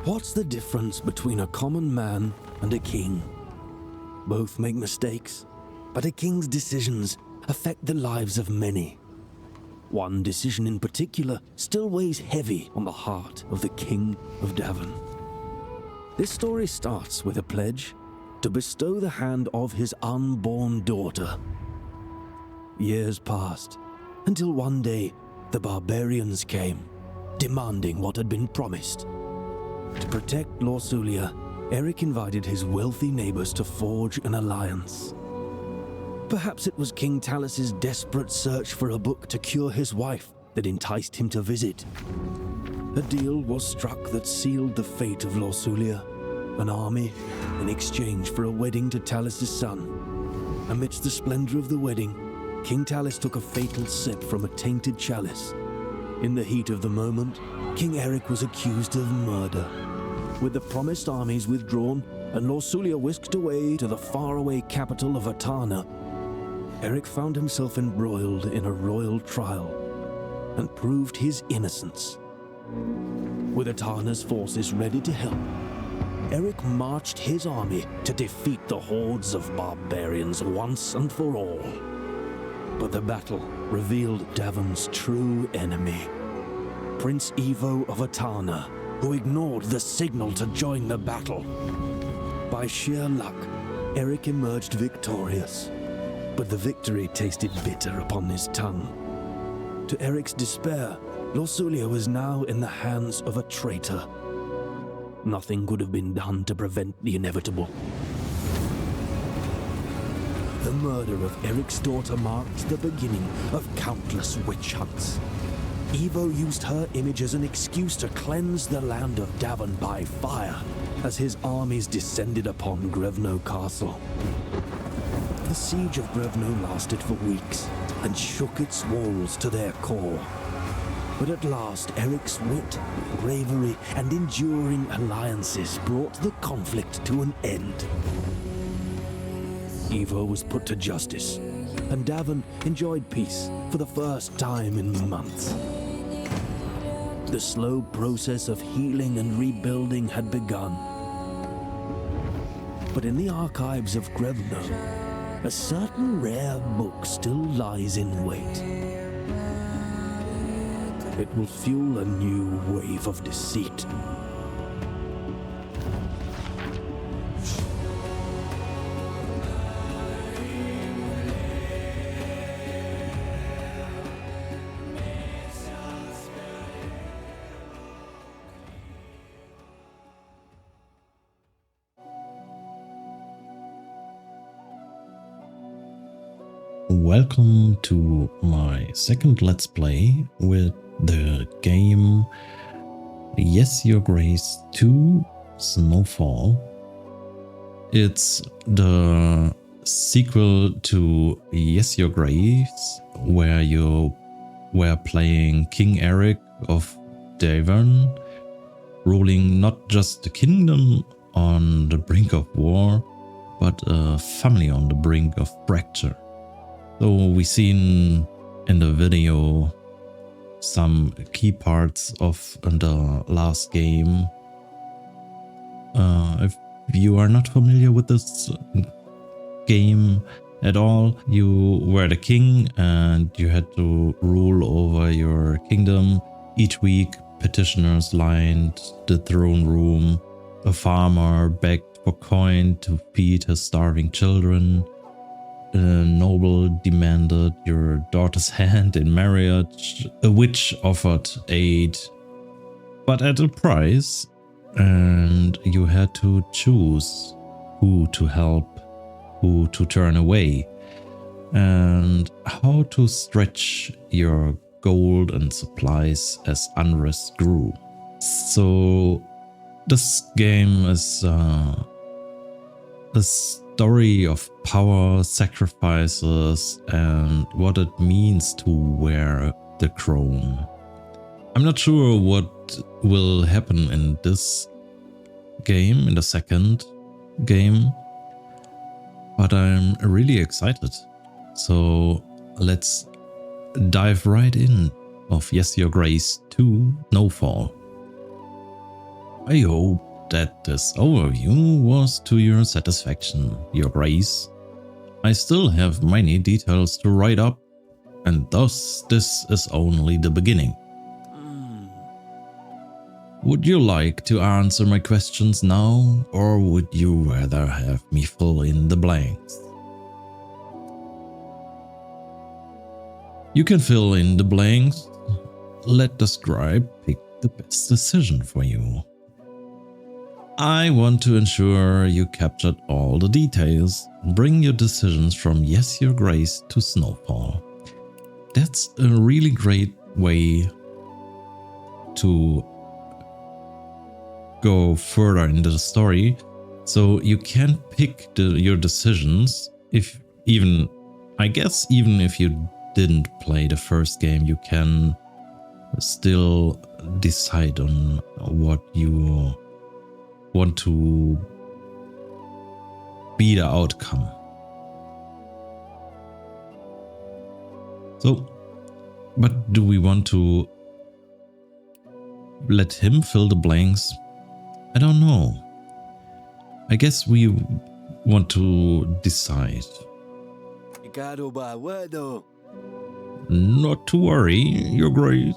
What's the difference between a common man and a king? Both make mistakes, but a king's decisions affect the lives of many. One decision in particular still weighs heavy on the heart of the King of Davon. This story starts with a pledge to bestow the hand of his unborn daughter. Years passed, until one day the barbarians came, demanding what had been promised. To protect Lorsulia, Eric invited his wealthy neighbors to forge an alliance. Perhaps it was King Talus's desperate search for a book to cure his wife that enticed him to visit. A deal was struck that sealed the fate of Lorsulia, an army in exchange for a wedding to Talus's son. Amidst the splendor of the wedding, King Talus took a fatal sip from a tainted chalice. In the heat of the moment, King Eric was accused of murder. With the promised armies withdrawn and Lorsulia whisked away to the faraway capital of Atana, Eric found himself embroiled in a royal trial and proved his innocence. With Atana's forces ready to help, Eric marched his army to defeat the hordes of barbarians once and for all. But the battle revealed Davon's true enemy, Prince Ivo of Atana, who ignored the signal to join the battle. By sheer luck, Eric emerged victorious, but the victory tasted bitter upon his tongue. To Eric's despair, Lorsulia was now in the hands of a traitor. Nothing could have been done to prevent the inevitable. The murder of Eric's daughter marked the beginning of countless witch hunts. Ivo used her image as an excuse to cleanse the land of Davon by fire as his armies descended upon Grevno Castle. The siege of Grevno lasted for weeks and shook its walls to their core. But at last, Eric's wit, bravery, and enduring alliances brought the conflict to an end. Ivo was put to justice, and Davon enjoyed peace for the first time in months. The slow process of healing and rebuilding had begun. But in the archives of Grevno, a certain rare book still lies in wait. It will fuel a new wave of deceit. Welcome to my second Let's Play with the game Yes Your Grace 2 Snowfall. It's the sequel to Yes Your Grace, where you were playing King Eric of Davon, ruling not just the kingdom on the brink of war, but a family on the brink of fracture. So we seen in the video some key parts of the last game. If you are not familiar with this game at all, you were the king and you had to rule over your kingdom. Each week, petitioners lined the throne room. A farmer begged for coin to feed his starving children. A noble demanded your daughter's hand in marriage. A witch offered aid, but at a price, and you had to choose who to help, who to turn away, and how to stretch your gold and supplies as unrest grew. So this game is a story of power, sacrifices, and what it means to wear the crown. I'm not sure what will happen in this game, in the second game, but I'm really excited. So let's dive right in of Yes Your Grace 2 Snowfall. I hope that this overview was to your satisfaction, Your Grace. I still have many details to write up, and thus this is only the beginning. Would you like to answer my questions now, or would you rather have me fill in the blanks? You can fill in the blanks. Let the scribe pick the best decision for you. I want to ensure you captured all the details. Bring your decisions from Yes, Your Grace to Snowfall. That's a really great way to go further into the story. So you can pick your decisions I guess even if you didn't play the first game, you can still decide on what you want to be the outcome. So, but do we want to let him fill the blanks? I don't know. I guess we want to decide. Not to worry, Your Grace.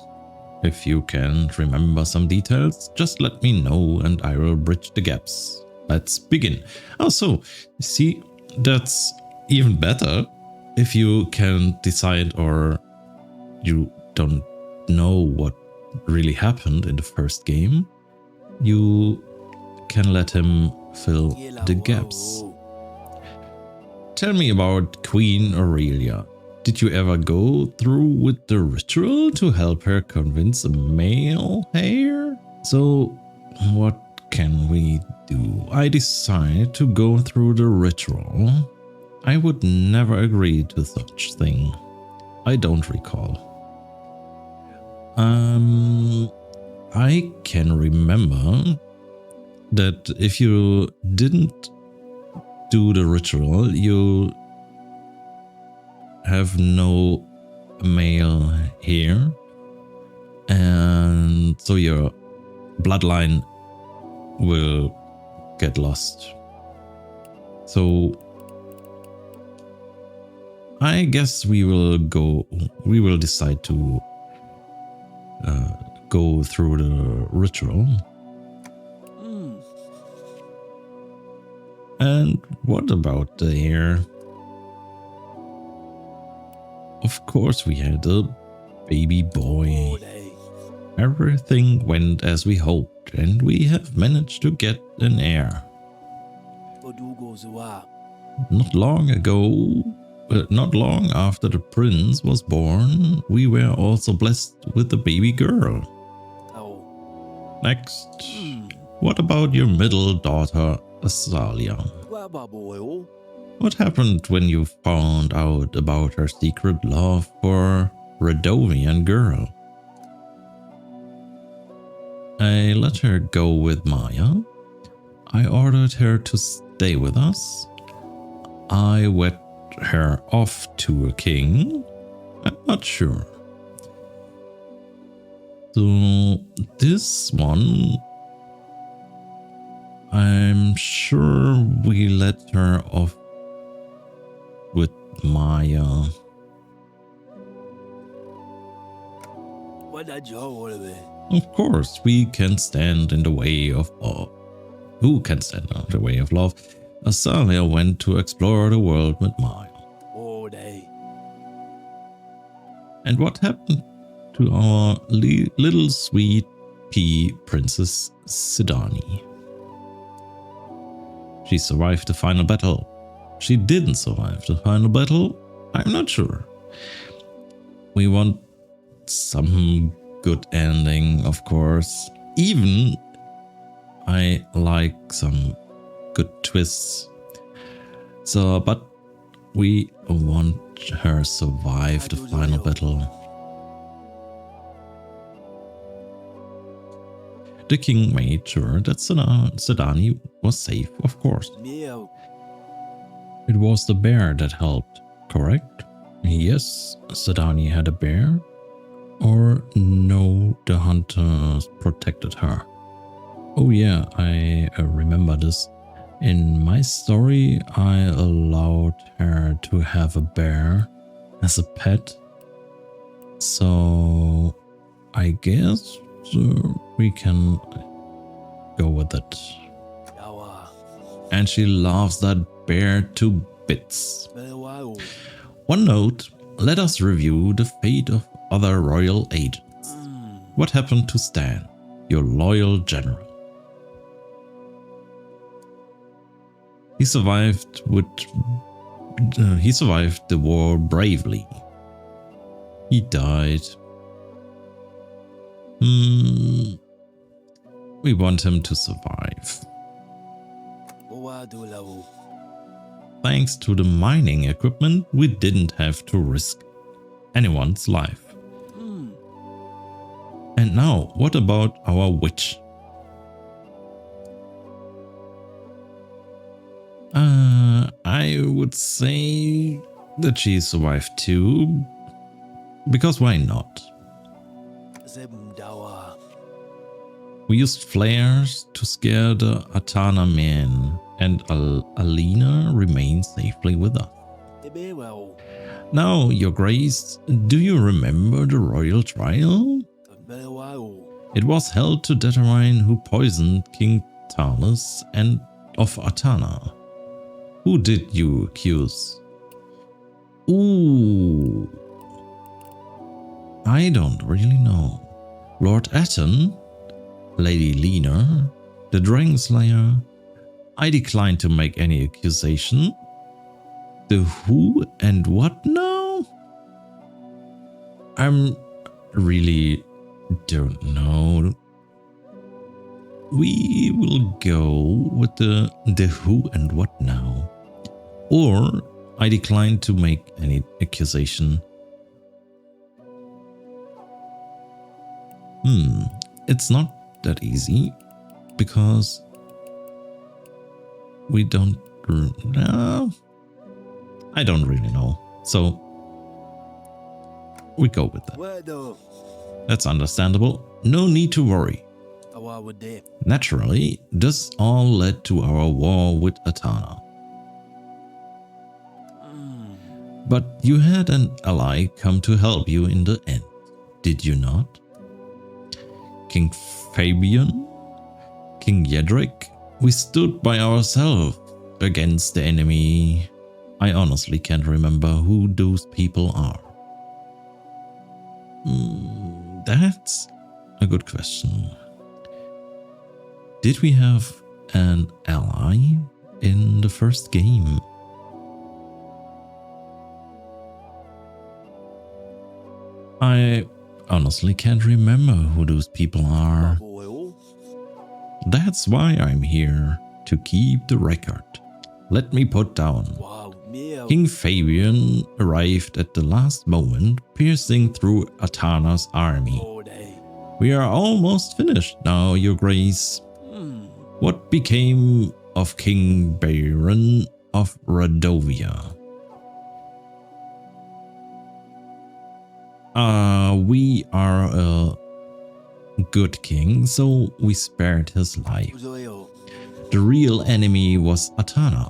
If you can't remember some details, just let me know and I will bridge the gaps. Let's begin. Also, see, that's even better. If you can decide or you don't know what really happened in the first game, you can let him fill the gaps. Tell me about Queen Aurelia. Did you ever go through with the ritual to help her convince a male heir? So, what can we do? I decided to go through the ritual. I would never agree to such thing. I don't recall. I can remember that if you didn't do the ritual, you have no male heir, and so your bloodline will get lost. So I guess we will decide to go through the ritual. And what about the heir? Of course we had a baby boy. Everything went as we hoped, and we have managed to get an heir. Not long after the prince was born, we were also blessed with a baby girl. Next, what about your middle daughter, Azalia? What happened when you found out about her secret love for Redovian girl? I let her go with Maya. I ordered her to stay with us. I wed her off to a king. I'm not sure. So this one, I'm sure we let her off with Maya. Of course, we can stand in the way of love. Who can stand in the way of love? Azalia went to explore the world with Maya. And what happened to our little sweet pea princess Sidani? She survived the final battle. She didn't survive the final battle. I'm not sure. We want some good ending, of course. Even I like some good twists. So, but we want her survive the final battle. The king made sure that Sidani was safe, of course. It was the bear that helped, correct? Yes, Sidani had a bear. Or no, the hunters protected her. Oh yeah, I remember this. In my story, I allowed her to have a bear as a pet. So I guess we can go with it. And she loves that bear to bits. One note, let us review the fate of other royal agents. What happened to Stan, your loyal general? He survived the war bravely. He died. We want him to survive. Thanks to the mining equipment, we didn't have to risk anyone's life. And now, what about our witch? I would say that she survived too, because why not? We used flares to scare the Atana men, and Alina remained safely with us. Now, Your Grace, do you remember the royal trial? It was held to determine who poisoned King Talus and of Atana. Who did you accuse? Ooh, I don't really know. Lord Atten, Lady Lena, the Dragon Slayer. I decline to make any accusation. The who and what now? I'm really don't know. We will go with the who and what now. Or I decline to make any accusation. It's not that easy because we don't I don't really know. So we go with that. That's understandable. No need to worry. Naturally, this all led to our war with Atana. But you had an ally come to help you in the end, did you not? King Fabian? King Jedrick? We stood by ourselves against the enemy. I honestly can't remember who those people are. That's a good question. Did we have an ally in the first game? I honestly can't remember who those people are. That's why I'm here, to keep the record. Let me put down. King Fabian arrived at the last moment, piercing through Atana's army. We are almost finished now, Your Grace. What became of King Baron of Radovia? We are a good king, so we spared his life. The real enemy was Atana.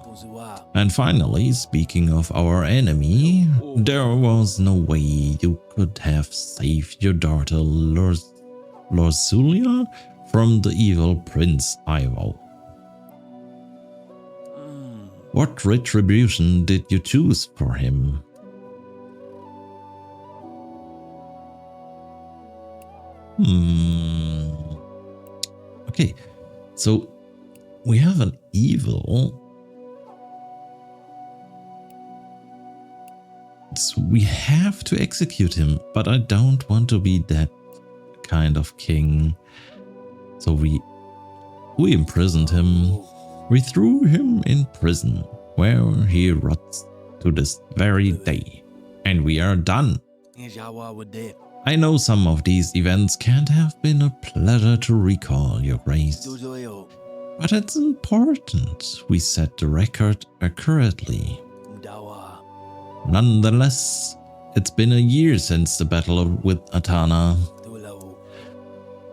And finally, speaking of our enemy, there was no way you could have saved your daughter Lorzulia from the evil Prince Ivo. What retribution did you choose for him? Okay, so we have an evil. So we have to execute him, but I don't want to be that kind of king. So we imprisoned him. We threw him in prison, where he rots to this very day. And we are done. I know some of these events can't have been a pleasure to recall, Your Grace. But it's important we set the record accurately. Nonetheless, it's been a year since the battle with Atana.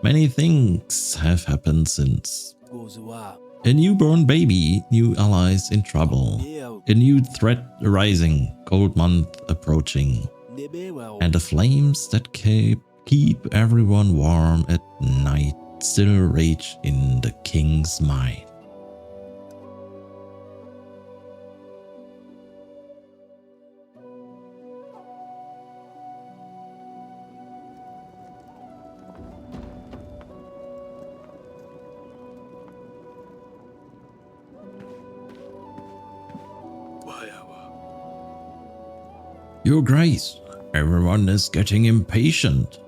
Many things have happened since. Gozua. A newborn baby, new allies in trouble, a new threat arising, cold month approaching, and the flames that keep everyone warm at night still rage in the king's mind. Your Grace, everyone is getting impatient.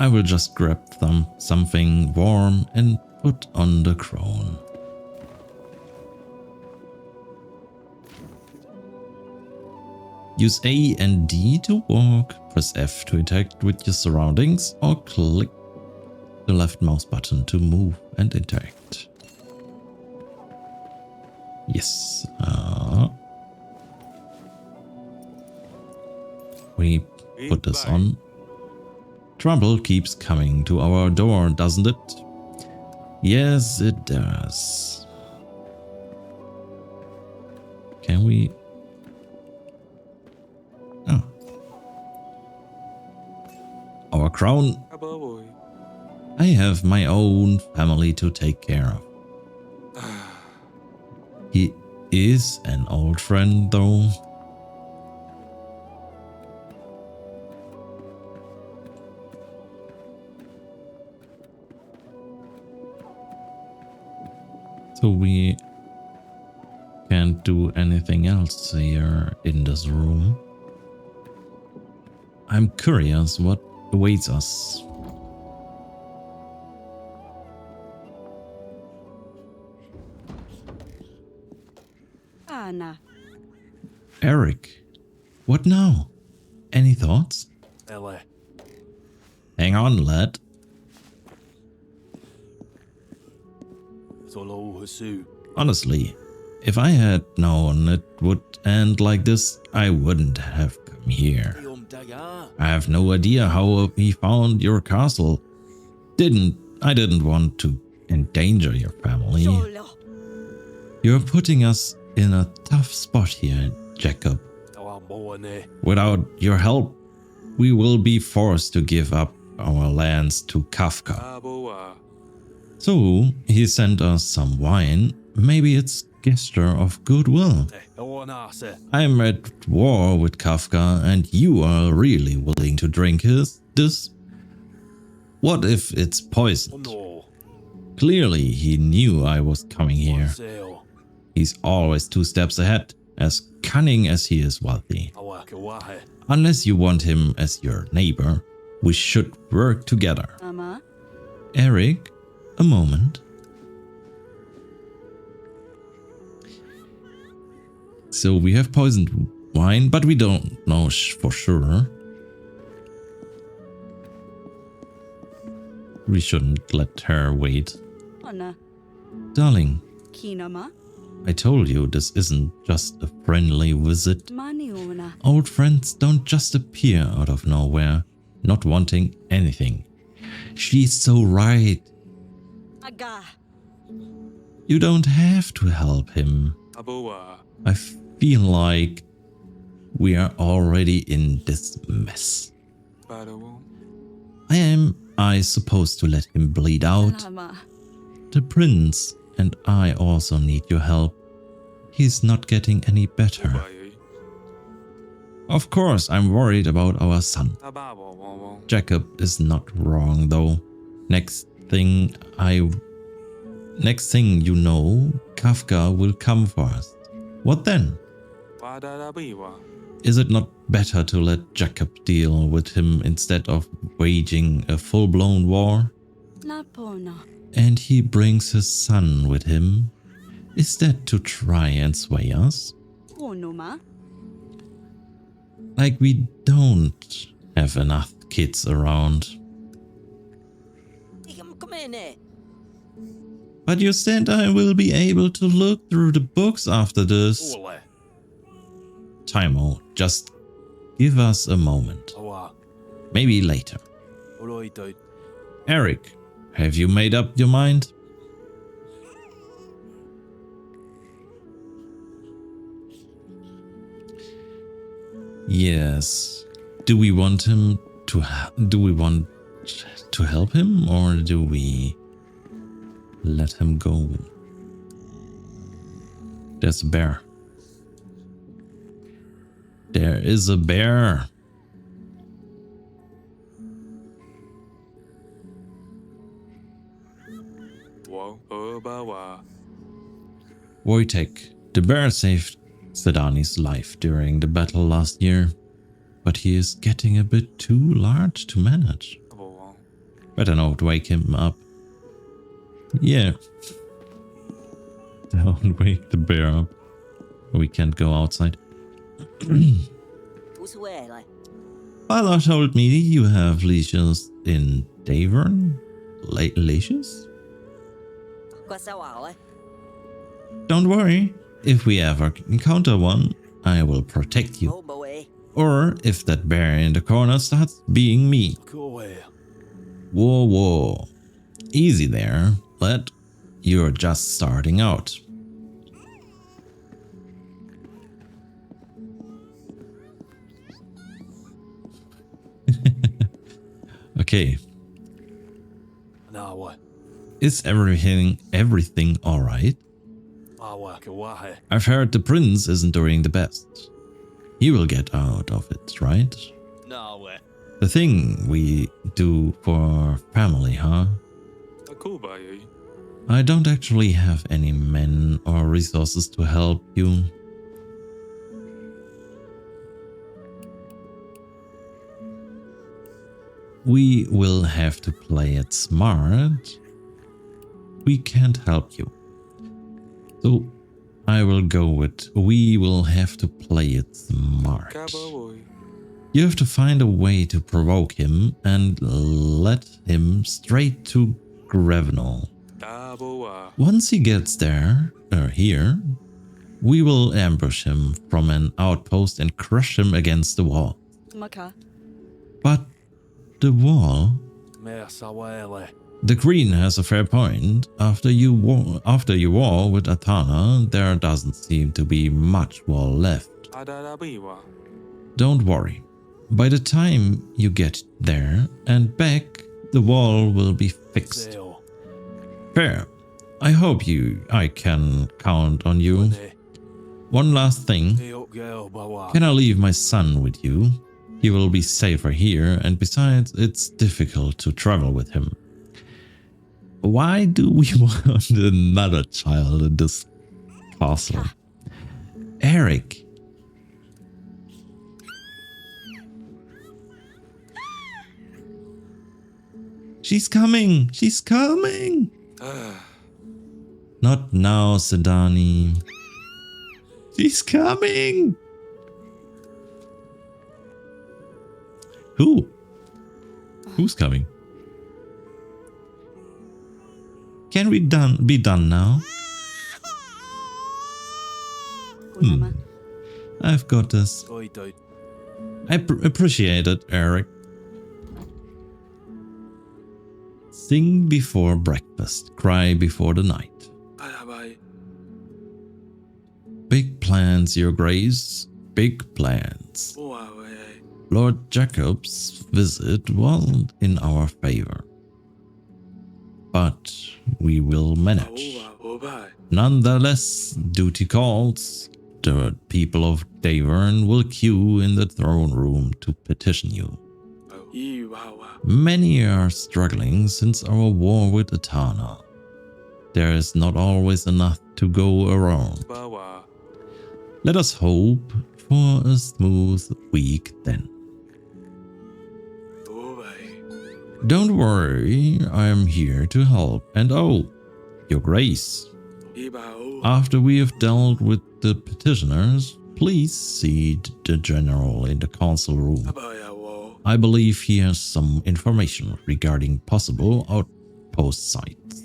I will just grab something warm and put on the crown. Use A and D to walk, press F to interact with your surroundings, or click the left mouse button to move and interact. Yes. We put this on. Trouble keeps coming to our door, doesn't it? Yes, it does. Can we? Oh. Our crown. I have my own family to take care of. He is an old friend, though. So we can't do anything else here in this room. I'm curious what awaits us. Anna. Eric, what now? Any thoughts? Ele. Hang on, lad. Solo Husu. Honestly, if I had known it would end like this, I wouldn't have come here. I have no idea how he found your castle. I didn't want to endanger your family. You're putting us in a tough spot here, Jacob. Without your help, we will be forced to give up our lands to Kafka. So he sent us some wine. Maybe it's gesture of goodwill. I'm at war with Kafka and you are really willing to drink this? What if it's poisoned? Clearly he knew I was coming here. He's always 2 steps ahead, as cunning as he is wealthy. Unless you want him as your neighbor, we should work together. Eric, a moment. So we have poisoned wine, but we don't know for sure. We shouldn't let her wait. Darling, I told you this isn't just a friendly visit. Old friends don't just appear out of nowhere, not wanting anything. She's so right. You don't have to help him. I feel like we are already in this mess. Am I supposed to let him bleed out? The prince and I also need your help. He's not getting any better. Of course, I'm worried about our son. Jacob is not wrong, though. Next thing you know, Kafka will come first. What then? Is it not better to let Jacob deal with him instead of waging a full-blown war? And he brings his son with him. Is that to try and sway us? Like we don't have enough kids around. But you said I will be able to look through the books after this. Taimo, just give us a moment. Maybe later. Alright, dude. Eric, have you made up your mind? Yes. Do we want to help him, or do we let him go? There's a bear. There is a bear. Wojtek, the bear saved Sedani's life during the battle last year, but he is getting a bit too large to manage. Better not wake him up. Yeah. Don't wake the bear up. We can't go outside. Thaelor told me you have leashes in Davern? Leashes? Don't worry. If we ever encounter one, I will protect you. Or if that bear in the corner starts being me. Whoa, whoa. Easy there, lad. You're just starting out. Okay. Now what? Is everything alright? I've heard the prince isn't doing the best. He will get out of it, right? No. The thing we do for family, huh? I don't actually have any men or resources to help you. We will have to play it smart. We can't help you. So I will go with we will have to play it smart. You have to find a way to provoke him and let him straight to Gravenol. Once he gets there, here, we will ambush him from an outpost and crush him against the wall. But the wall? The Queen has a fair point. After your war with Athana, there doesn't seem to be much wall left. Don't worry. By the time you get there and back, the wall will be fixed. Fair. I hope I can count on you. One last thing. Can I leave my son with you? He will be safer here, and besides, it's difficult to travel with him. Why do we want another child in this castle? Eric. She's coming! She's coming! Not now, Sedani. She's coming! Who? Who's coming? Can we be done now? I've got this. I appreciate it, Eric. Sing before breakfast, cry before the night. Big plans, Your Grace, big plans. Lord Jacob's visit wasn't in our favor, but we will manage. Nonetheless, duty calls. The people of Davern will queue in the throne room to petition you. Many are struggling since our war with Athana. There is not always enough to go around. Let us hope for a smooth week then. Don't worry, I am here to help. And oh, Your Grace, after we have dealt with the petitioners, please see the general in the council room. I believe he has some information regarding possible outpost sites.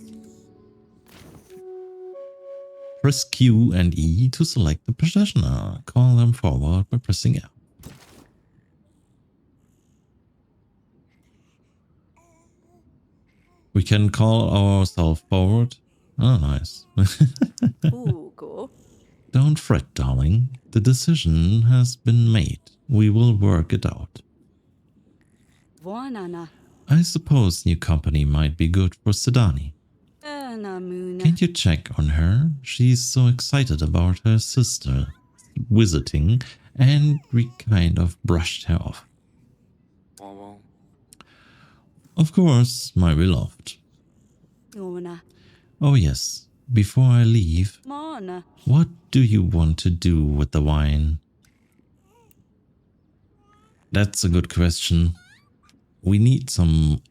Press Q and E to select the petitioner. Call them forward by pressing F. We can call ourselves forward. Oh, nice. Ooh, go. Don't fret, darling. The decision has been made. We will work it out. Vonana. I suppose new company might be good for Sedani. Namuna. Can't you check on her? She's so excited about her sister visiting, and we kind of brushed her off. Of course, my beloved. Yona. Oh yes, before I leave, Mana. what do you want to do with the wine? That's a good question. We need some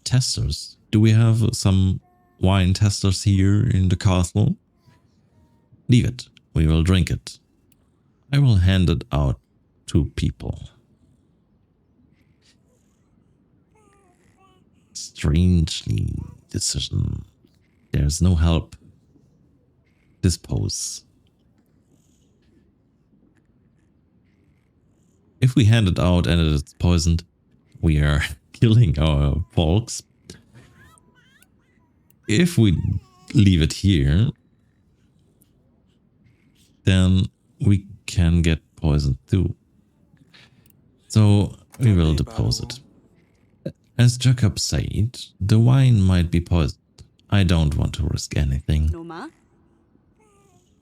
testers. Do we have some wine testers here in the castle? Leave it. We will drink it. I will hand it out to people. Strangely decision. There's no help. Dispose. If we hand it out and it's poisoned, we are killing our folks. If we leave it here, then we can get poisoned too. So we will depose it. As Jacob said, the wine might be poisoned. I don't want to risk anything. Noma.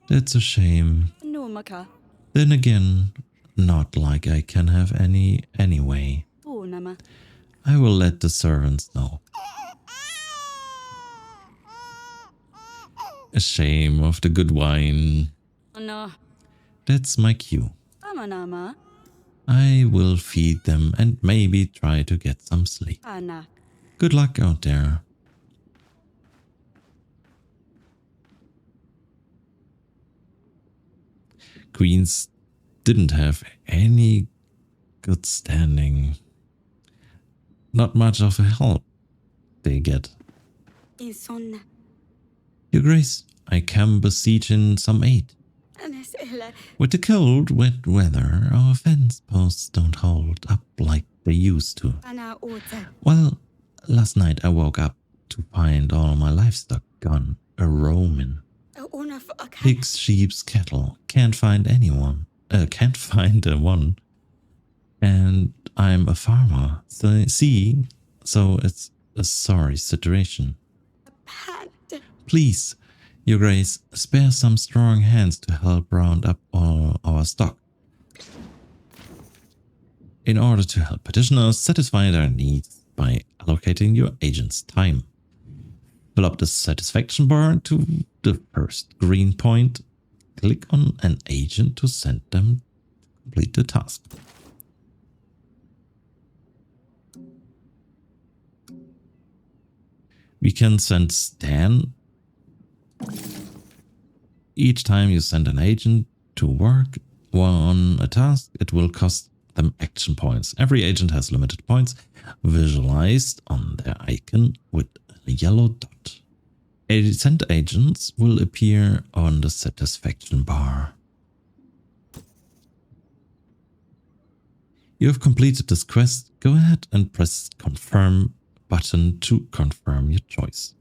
That's a shame. Nomaka. Then again, not like I can have any anyway. Bonama. I will let the servants know. A shame of the good wine. No. That's my cue. Amanama. I will feed them and maybe try to get some sleep. Anak. Good luck out there. Queens didn't have any good standing. Not much of a help they get. Insonna. Your Grace, I come beseeching some aid. Anesela. With the cold, wet weather, our fence posts don't hold up like they used to. Ana ota. Well, last night I woke up to find all my livestock gone a-roaming. Ona for a Pigs, sheep, cattle. Can't find anyone. Can't find a one. And I'm a farmer. So it's a sorry situation. Pad. Please, Your Grace, spare some strong hands to help round up all our stock. In order to help petitioners satisfy their needs by allocating your agent's time. Fill up the satisfaction bar to the first green point. Click on an agent to send them to complete the task. We can send Stan. Each time you send an agent to work on a task, it will cost them action points. Every agent has limited points visualized on their icon with a yellow dot. Sent agents will appear on the satisfaction bar. You have completed this quest. Go ahead and press confirm button to confirm your choice.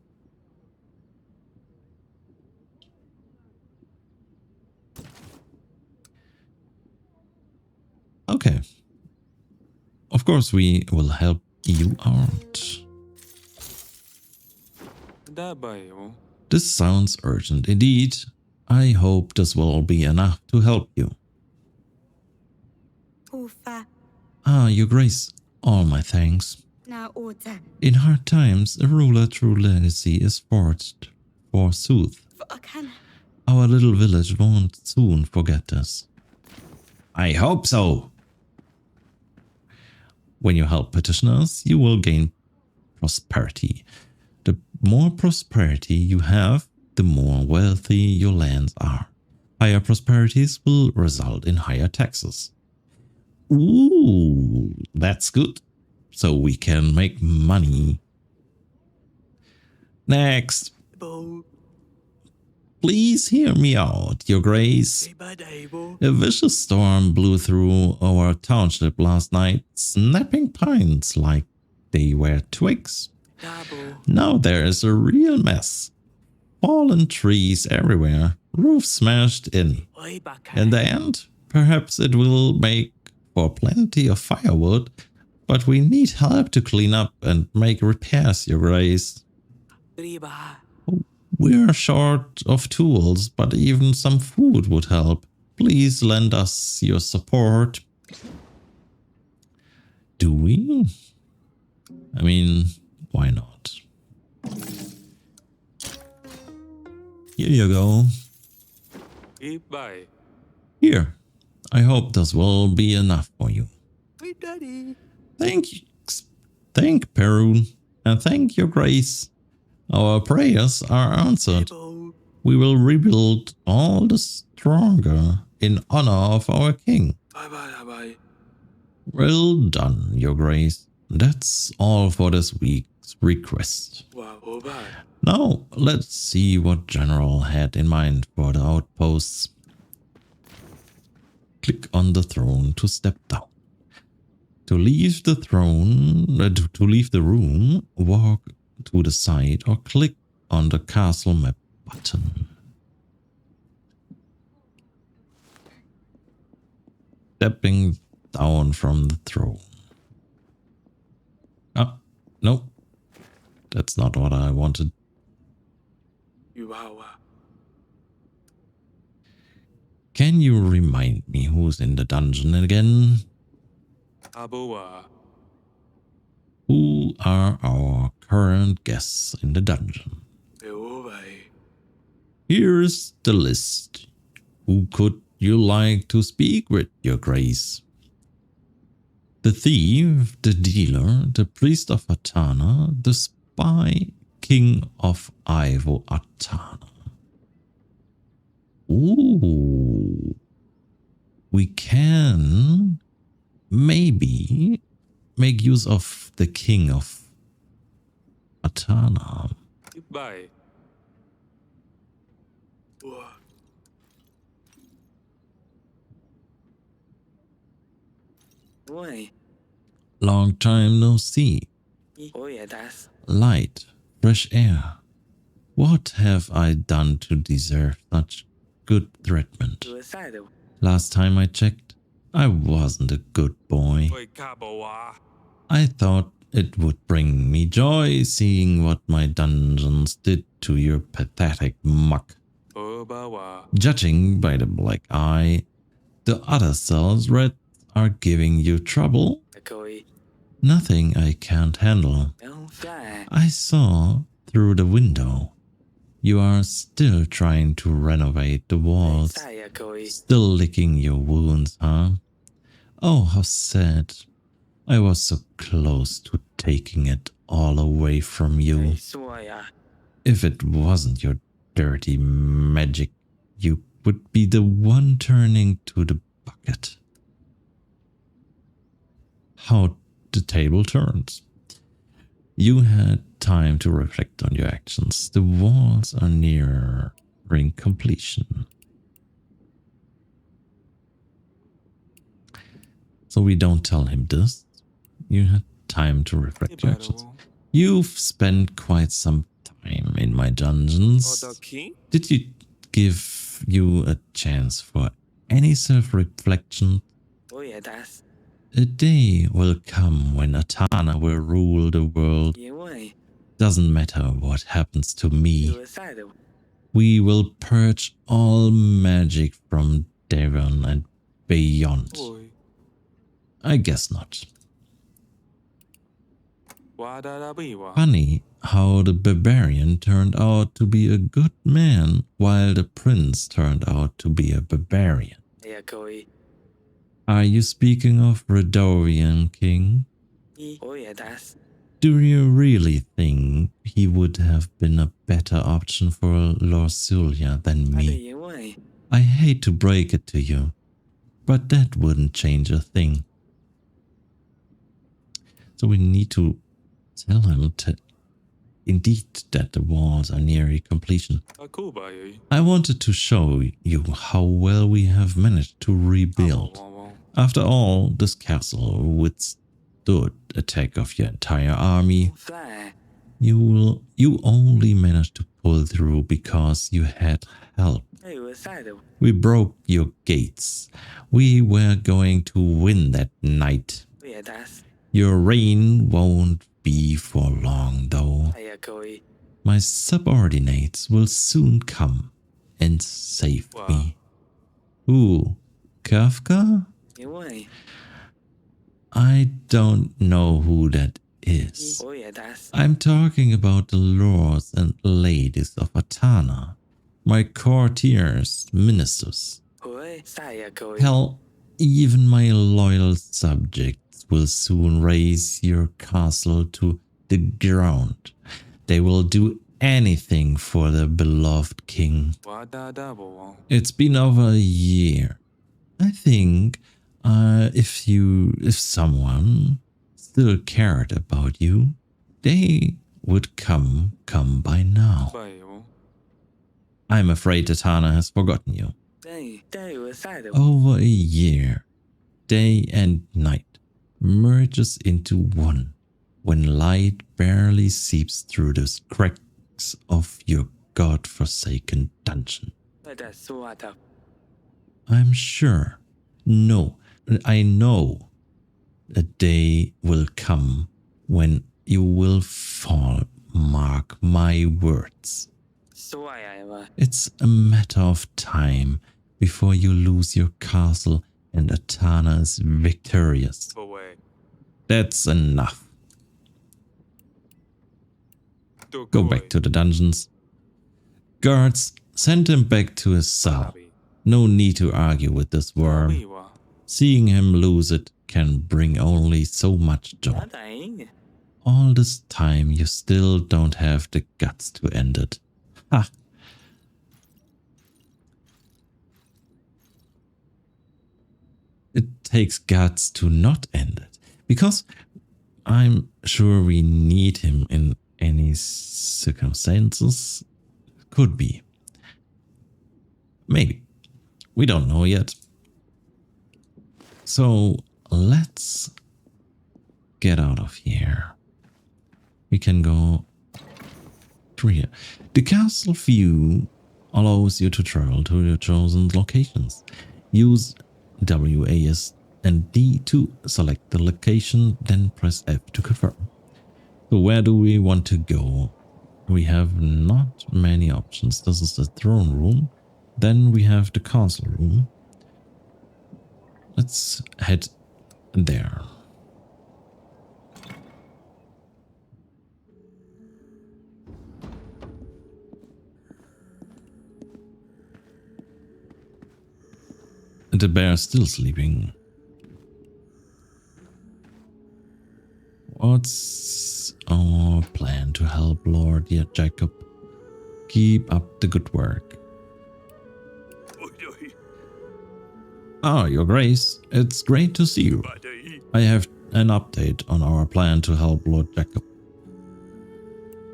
Okay. Of course, we will help you out. This sounds urgent indeed. I hope this will be enough to help you. Ufa. Ah, Your Grace, all my thanks. Na ota. In hard times, a ruler true legacy is forged, forsooth. For a can. Our little village won't soon forget this. I hope so. When you help petitioners, you will gain prosperity. The more prosperity you have, the more wealthy your lands are. Higher prosperities will result in higher taxes. Ooh, that's good. So we can make money. Next. Please hear me out, Your Grace. A vicious storm blew through our township last night, snapping pines like they were twigs. Now there is a real mess. Fallen trees everywhere, roof smashed in. In the end, perhaps it will make for plenty of firewood, but we need help to clean up and make repairs, Your Grace. We're short of tools, but even some food would help. Please lend us your support. Do we? I mean, why not? Here you go. Here. I hope this will be enough for you. Thank Perun, and thank Your Grace. Our prayers are answered. We will rebuild all the stronger in honor of our king. Well done, Your Grace. That's all for this week's request. Now, let's see what General had in mind for the outposts. Click on the throne to step down. To leave the room, walk to the side or click on the castle map button. Stepping down from the throne. Ah, no. That's not what I wanted. Can you remind me who's in the dungeon again? Who are our current guests in the dungeon? Here's the list. Who could you like to speak with, Your Grace? The thief, the dealer, the priest of Atana, the spy, king of Ivo Atana. Ooh. We can maybe make use of the king of Atana. Long time no see. Light, fresh air. What have I done to deserve such good treatment? Last time I checked, I wasn't a good boy. I thought it would bring me joy seeing what my dungeons did to your pathetic muck. Judging by the black eye, the other cells red are giving you trouble. Nothing I can't handle. I saw through the window. You are still trying to renovate the walls. Still licking your wounds, huh? Oh, how sad. I was so close to taking it all away from you. If it wasn't your dirty magic, you would be the one turning to the bucket. How the table turns. You had time to reflect on your actions. The walls are nearing completion. So we don't tell him this. You had time to reflect your actions. You've spent quite some time in my dungeons. Did you give you a chance for any self-reflection? A day will come when Atana will rule the world. Doesn't matter what happens to me. We will purge all magic from Devon and beyond. I guess not. Funny how the barbarian turned out to be a good man while the prince turned out to be a barbarian. Are you speaking of Redorian King? Do you really think he would have been a better option for Lorsulia than me? I hate to break it to you, but that wouldn't change a thing. So we need to tell him indeed that the walls are nearing completion. I wanted to show you how well we have managed to rebuild. After all, this castle withstood attack of your entire army. You only managed to pull through because you had help. We broke your gates. We were going to win that night. Your reign won't be for long, though. My subordinates will soon come and save me. Who? Kafka? I don't know who that is. I'm talking about the lords and ladies of Atana, my courtiers, ministers. Hell, even my loyal subjects will soon raise your castle to the ground. They will do anything for their beloved king. It's been over a year. I think if someone still cared about you, they would come by now. I'm afraid Atana has forgotten you. Over a year, day and night, merges into one when light barely seeps through the cracks of your god-forsaken dungeon. I'm sure. No, I know a day will come when you will fall, mark my words. It's a matter of time before you lose your castle and Atana is victorious. That's enough. Go back to the dungeons. Guards, send him back to his cell. No need to argue with this worm. Seeing him lose it can bring only so much joy. All this time you still don't have the guts to end it. Ha! It takes guts to not end it, because I'm sure we need him in any circumstances. Could be. Maybe. We don't know yet. So let's get out of here. We can go through here. The castle view allows you to travel to your chosen locations. Use WAS and D to select the location, then press F to confirm. So where do we want to go? We have not many options. This is the throne room. Then we have the council room. Let's head there. The bear is still sleeping. What's our plan to help Lord Jacob? Keep up the good work. Ah, Your Grace, it's great to see you. I have an update on our plan to help Lord Jacob.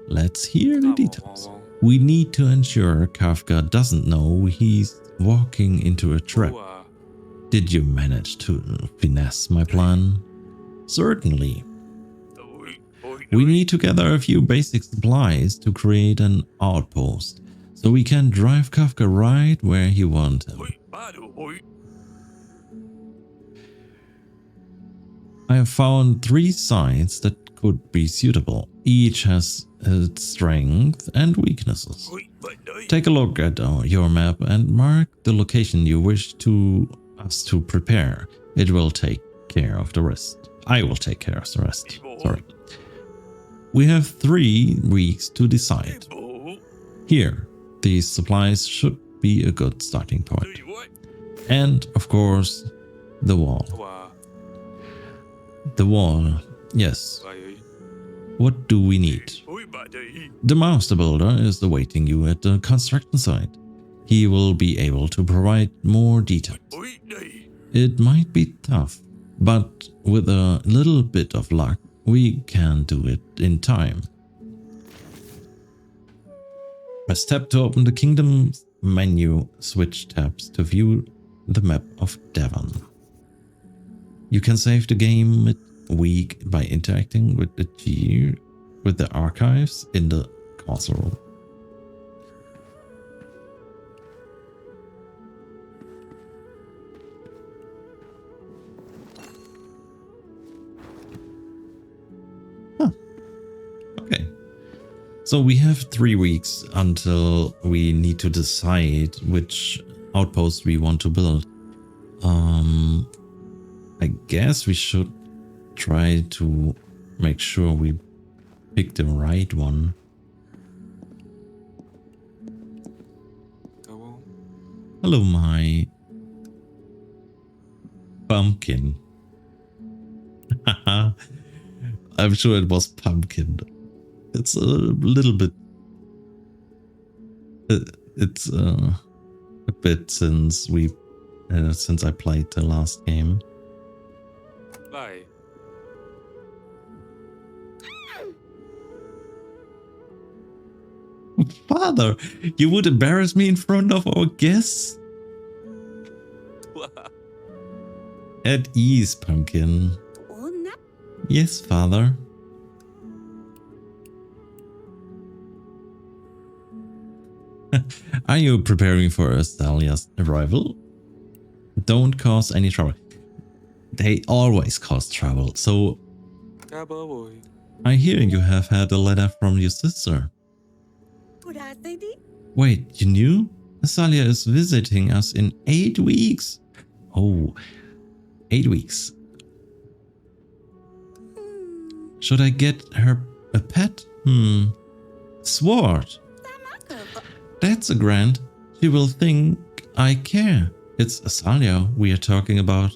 Let's hear the details. We need to ensure Kafka doesn't know he's walking into a trap. Did you manage to finesse my plan? Certainly. We need to gather a few basic supplies to create an outpost, so we can drive Kafka right where you want him. I have found 3 sites that could be suitable. Each has its strengths and weaknesses. Take a look at your map and mark the location you wish us to prepare. It will take care of the rest. I will take care of the rest. Sorry. We have 3 weeks to decide. Here, these supplies should be a good starting point. And, of course, the wall. The wall, yes. What do we need? The master builder is awaiting you at the construction site. He will be able to provide more details. It might be tough, but with a little bit of luck, we can do it in time. Press tab to open the kingdom's menu. Switch tabs to view the map of Devon. You can save the game week by interacting with the with the archives in the castle room. Huh. Okay. So we have 3 weeks until we need to decide which outpost we want to build. I guess we should try to make sure we pick the right one. Hello, my pumpkin. I'm sure it was pumpkin. It's a little bit. It's a bit since since I played the last game. Bye. Father, you would embarrass me in front of our guests? At ease, pumpkin. Yes, father. Are you preparing for Thalia's arrival? Don't cause any trouble. They always cause trouble, so... I hear you have had a letter from your sister. Wait, you knew? Thalia is visiting us in 8 weeks. Oh, 8 weeks. Should I get her a pet? Sword. That's a grand. She will think I care. It's Thalia we are talking about.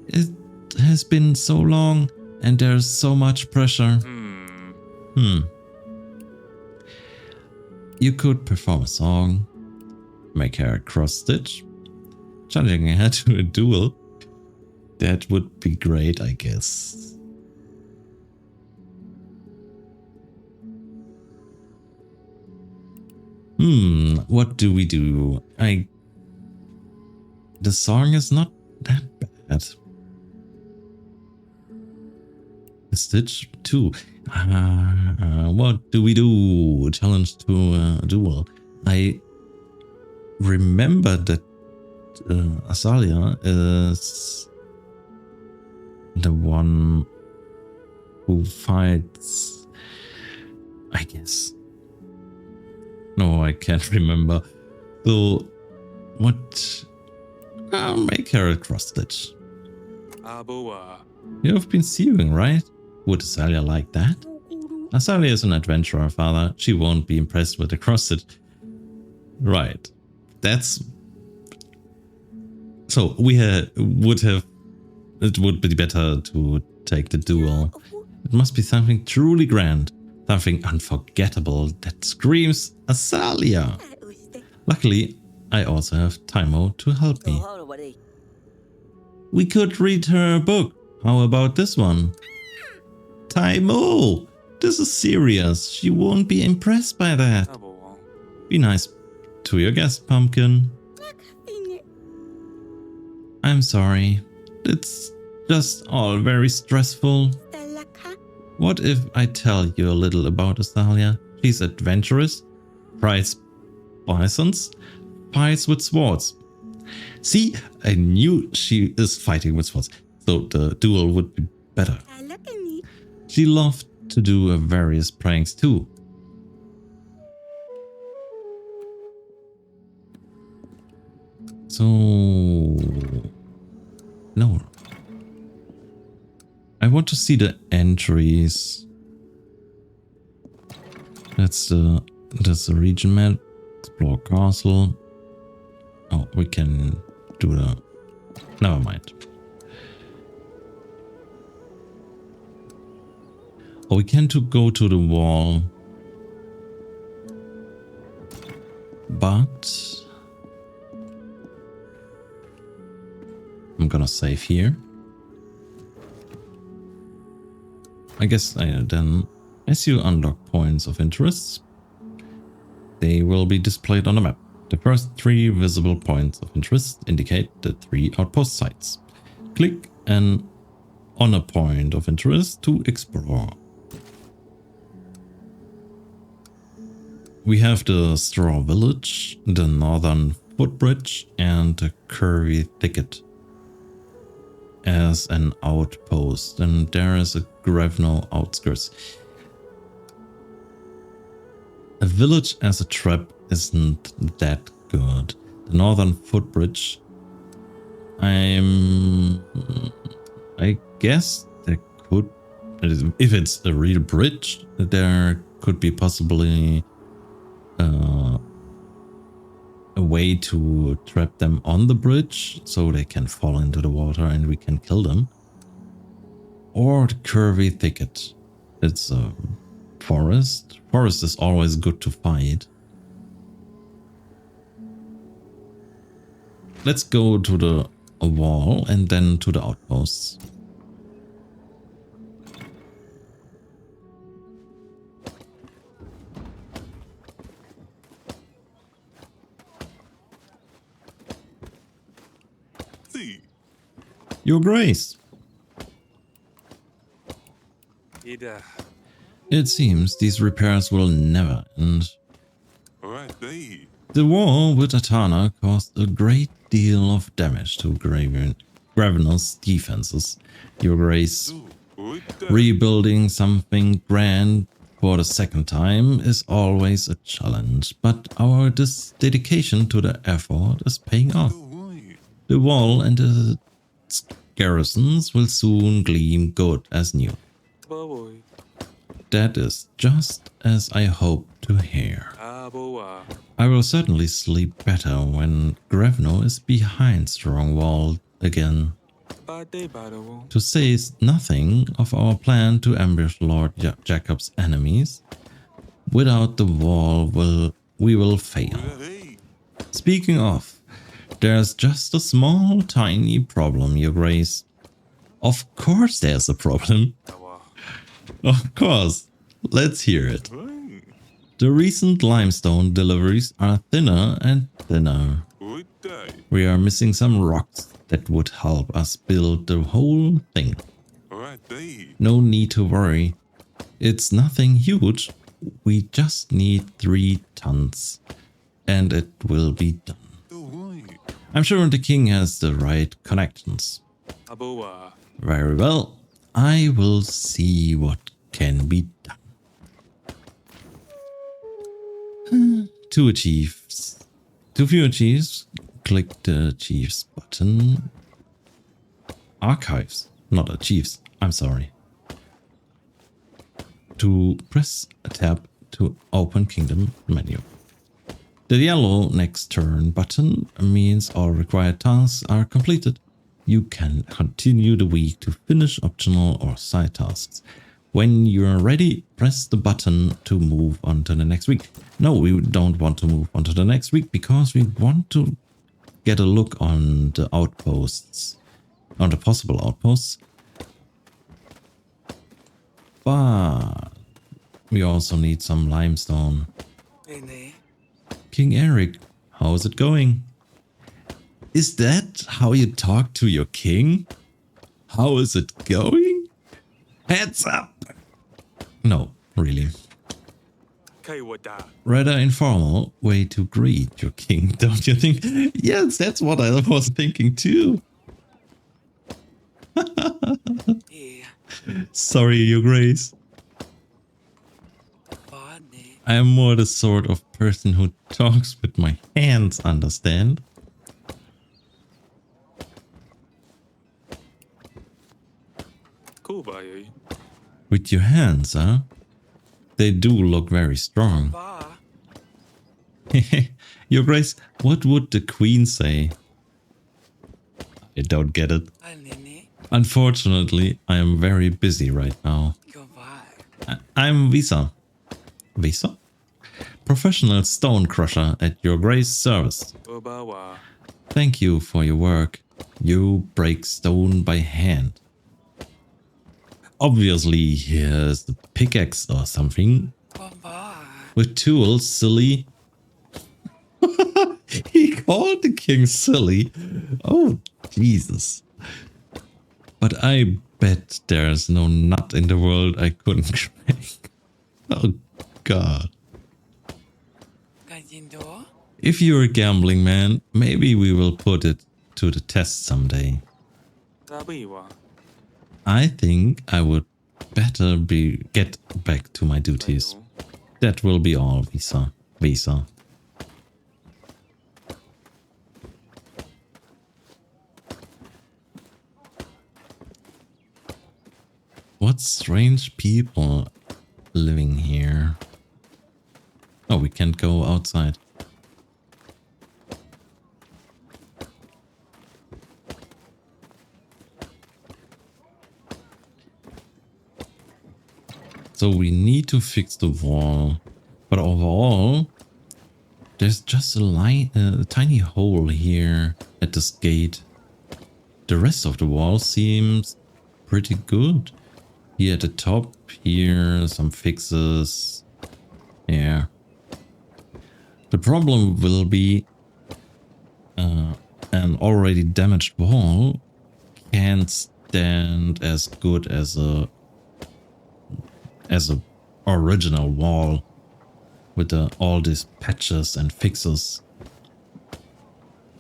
It has been so long and there's so much pressure. You could perform a song, make her a cross-stitch, challenging her to a duel. That would be great, I guess. What do we do? The song is not that bad. A stitch 2. What do we do? Challenge to a duel. I remember that Thalia is the one who fights, I guess. No, I can't remember. So, what? I'll make her a cross stitch. You've been sewing, right? Would Thalia like that? Thalia is an adventurer, father. She won't be impressed with the cross stitch. Right. That's... So, we would have... It would be better to take the duel. It must be something truly grand. Something unforgettable that screams Thalia. Luckily, I also have Taimo to help me. We could read her a book. How about this one? Taimo! This is serious. She won't be impressed by that. Be nice to your guest, Pumpkin. I'm sorry. It's just all very stressful. What if I tell you a little about Thalia? She's adventurous, rides bisons, fights with swords. See, I knew she is fighting with swords, so the duel would be better. She loved to do various pranks too. So... No. I want to see the entries. That's the region map. Explore castle. Oh, we can do the... Never mind. Oh, we can go to the wall. But... I'm gonna save here. I guess then, as you unlock points of interest, they will be displayed on the map. The first 3 visible points of interest indicate the 3 outpost sites. Click and on a point of interest to explore. We have the Straw Village, the Northern Footbridge, and the Curvy Thicket as an outpost, and there is a Grevno outskirts. A village as a trap isn't that good. The Northern Footbridge, I guess there could, if it's a real bridge, there could be possibly a way to trap them on the bridge so they can fall into the water and we can kill them. Or the Curvy Thicket. It's a forest. Forest is always good to fight. Let's go to the wall and then to the outposts. Your Grace. Ida. It seems these repairs will never end. Alright, they. The war with Atana caused a great deal of damage to Gravenel's defenses. Your Grace, rebuilding something grand for the second time is always a challenge, but our dedication to the effort is paying off. The wall and its garrisons will soon gleam good as new. That is just as I hope to hear. I will certainly sleep better when Grevno is behind strong wall again. To say nothing of our plan to ambush Lord Jacob's enemies, without the wall we will fail. Speaking of, there's just a small tiny problem, Your Grace. Of course there's a problem. Of course. Let's hear it. The recent limestone deliveries are thinner and thinner. We are missing some rocks that would help us build the whole thing. No need to worry. It's nothing huge. We just need 3 tons. And it will be done. I'm sure the king has the right connections. Very well. I will see what can be done. To achieves. To view achieves, click the achieves button. Archives, not achieves. I'm sorry. To press a tab to open kingdom menu. The yellow next turn button means all required tasks are completed. You can continue the week to finish optional or side tasks. When you're ready, press the button to move on to the next week. No, we don't want to move on to the next week because we want to get a look on the outposts, on the possible outposts. But we also need some limestone. King Eric, how is it going? Is that how you talk to your king? How is it going? Heads up! No, really. Rather informal way to greet your king, don't you think? Yes, that's what I was thinking too. Sorry, Your Grace. I am more the sort of person who talks with my hands, understand? With your hands, huh? They do look very strong. Your Grace, what would the Queen say? I don't get it. Unfortunately, I am very busy right now. I'm Visa. Visa? Professional stone crusher at Your Grace's service. Thank you for your work. You break stone by hand. Obviously, here's the pickaxe or something. With tools, silly. He called the king silly. Oh, Jesus. But I bet there's no nut in the world I couldn't crack. Oh god. If you're a gambling man, maybe we will put it to the test someday. I think I would better get back to my duties. That will be all, Visa. What strange people living here. Oh, we can't go outside. So we need to fix the wall. But overall, there's just a tiny hole here at this gate. The rest of the wall seems pretty good. Here at the top, here, some fixes. Yeah. The problem will be an already damaged wall can't stand as good as a original wall with all these patches and fixes.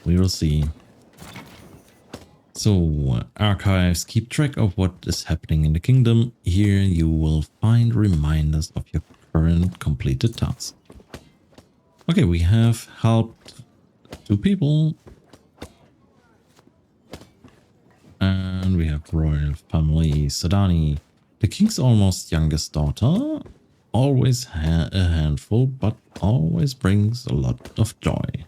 We will see. So, archives keep track of what is happening in the kingdom. Here you will find reminders of your current completed tasks. Okay, we have helped 2 people. And we have royal family, Sadani. The king's almost youngest daughter. Always a handful, but always brings a lot of joy.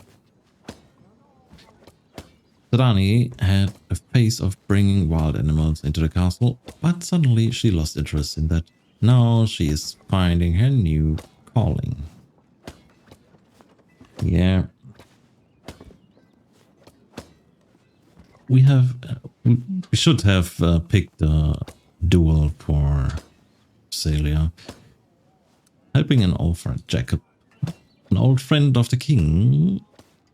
Sadani had a phase of bringing wild animals into the castle, but suddenly she lost interest in that. Now she is finding her new calling. Yeah. We should have picked a duel for Thaelor. Helping an old friend, Jacob. An old friend of the king.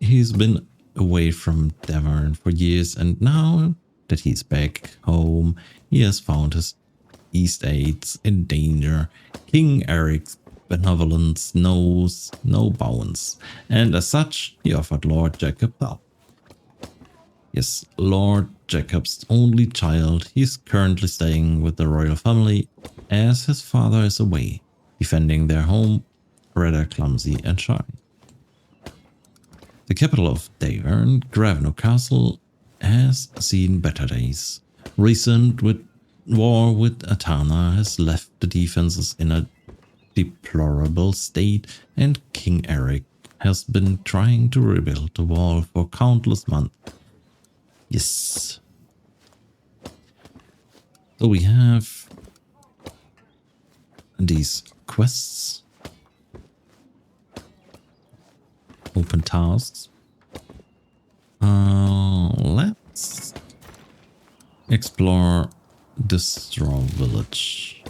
He's been away from Devon for years, and now that he's back home, he has found his estates in danger. King Eric's benevolence knows no bounds, and as such, he offered Lord Jacob help. Yes, Lord Jacob's only child, he is currently staying with the royal family, as his father is away, defending their home, rather clumsy and shy. The capital of Devon, Gravno Castle, has seen better days. Recent war with Atana has left the defenses in a deplorable state, and King Eric has been trying to rebuild the wall for countless months. Yes. So we have these quests. Open tasks. Let's explore the straw village.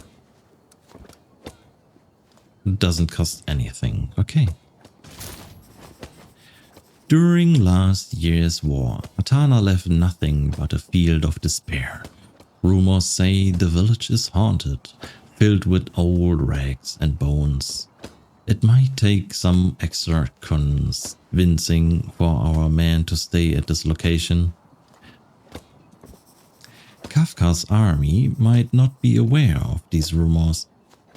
Doesn't cost anything. Okay. During last year's war, Atana left nothing but a field of despair. Rumors say the village is haunted, filled with old rags and bones. It might take some extra convincing for our men to stay at this location. Kafka's army might not be aware of these rumors,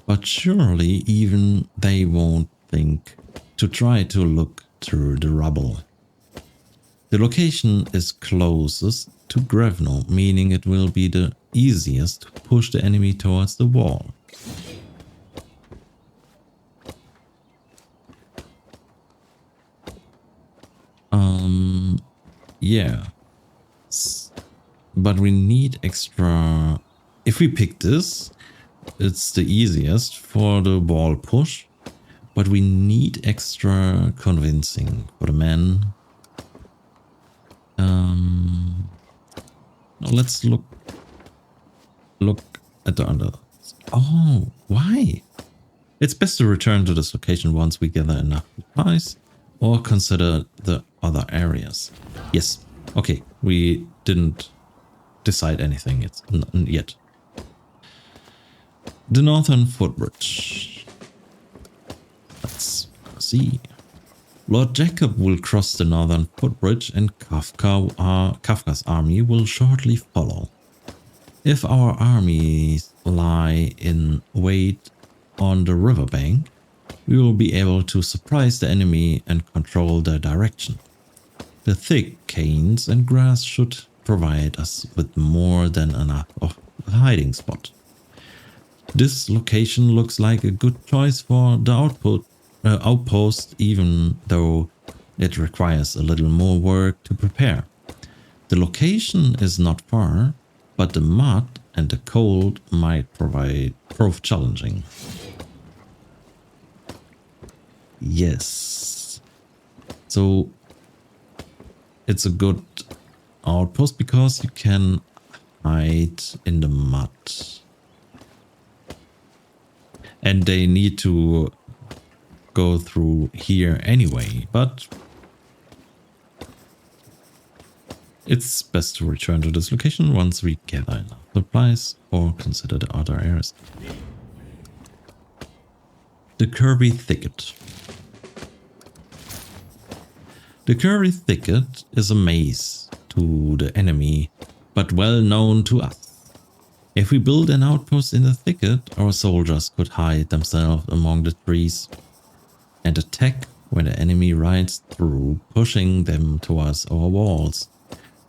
but surely even they won't think to try to look through the rubble. The location is closest to Gravno, meaning it will be the easiest to push the enemy towards the wall. Yeah. But we need extra... If we pick this, it's the easiest for the wall push. But we need extra convincing for the men. Now let's look at the under. Oh, why? It's best to return to this location once we gather enough supplies, or consider the other areas. Yes, okay, we didn't decide anything yet. The northern footbridge. Let's see. Lord Jacob will cross the northern footbridge and Kafka's army will shortly follow. If our armies lie in wait on the riverbank, we will be able to surprise the enemy and control their direction. The thick canes and grass should provide us with more than enough of a hiding spot. This location looks like a good choice for the outpost, even though it requires a little more work to prepare. The location is not far, but the mud and the cold might prove challenging. Yes. So it's a good outpost because you can hide in the mud. And they need to go through here anyway, but it's best to return to this location once we gather enough supplies or consider the other areas. The Curvy Thicket. The Curvy Thicket is a maze to the enemy, but well known to us. If we build an outpost in the thicket, our soldiers could hide themselves among the trees and attack when the enemy rides through, pushing them towards our walls.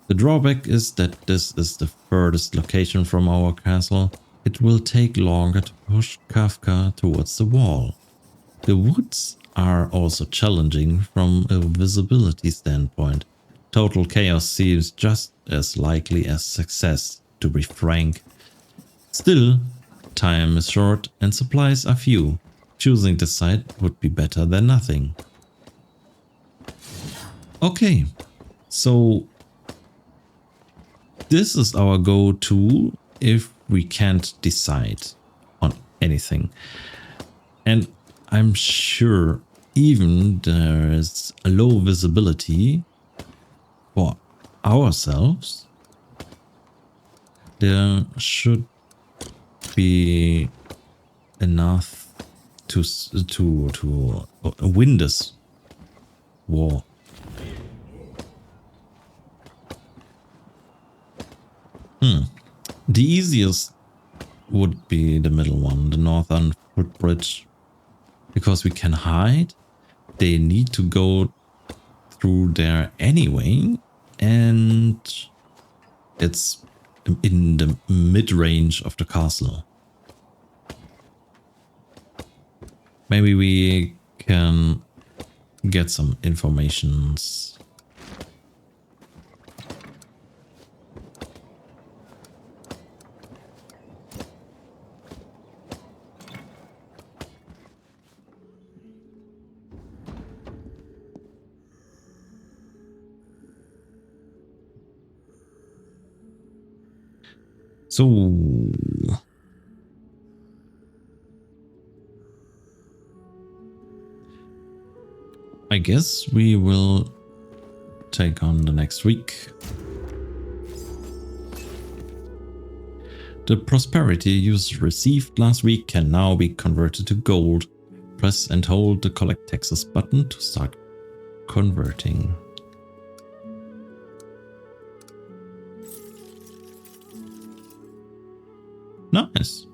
The drawback is that this is the furthest location from our castle. It will take longer to push Kafka towards the wall. The woods are also challenging from a visibility standpoint. Total chaos seems just as likely as success, to be frank. Still, time is short and supplies are few. Choosing the site would be better than nothing. Okay, so this is our go-to if we can't decide on anything. And I'm sure even there is a low visibility for ourselves, there should be enough to win this war. The easiest would be the middle one, the northern footbridge, because we can hide. They need to go through there anyway, and it's in the mid-range of the castle. Maybe we can get some informations. So I guess we will take on the next week. The prosperity you received last week can now be converted to gold. Press and hold the collect taxes button to start converting. Nice.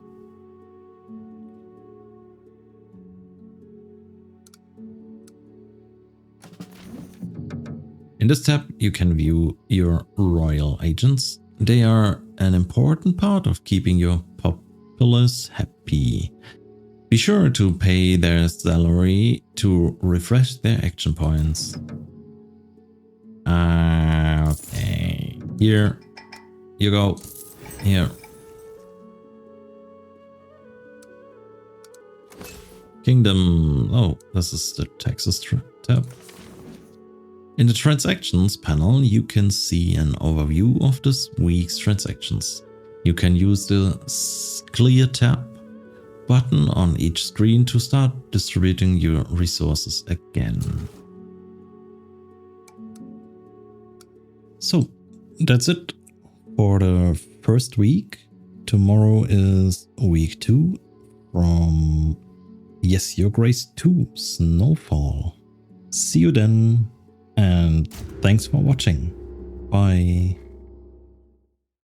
In this tab, you can view your royal agents. They are an important part of keeping your populace happy. Be sure to pay their salary to refresh their action points. Okay, here you go. Here. Kingdom. Oh, this is the taxes tab. In the transactions panel, you can see an overview of this week's transactions. You can use the clear tab button on each screen to start distributing your resources again. So that's it for the first week. Tomorrow is week 2 from Yes, Your Grace 2, Snowfall. See you then, and thanks for watching. Bye.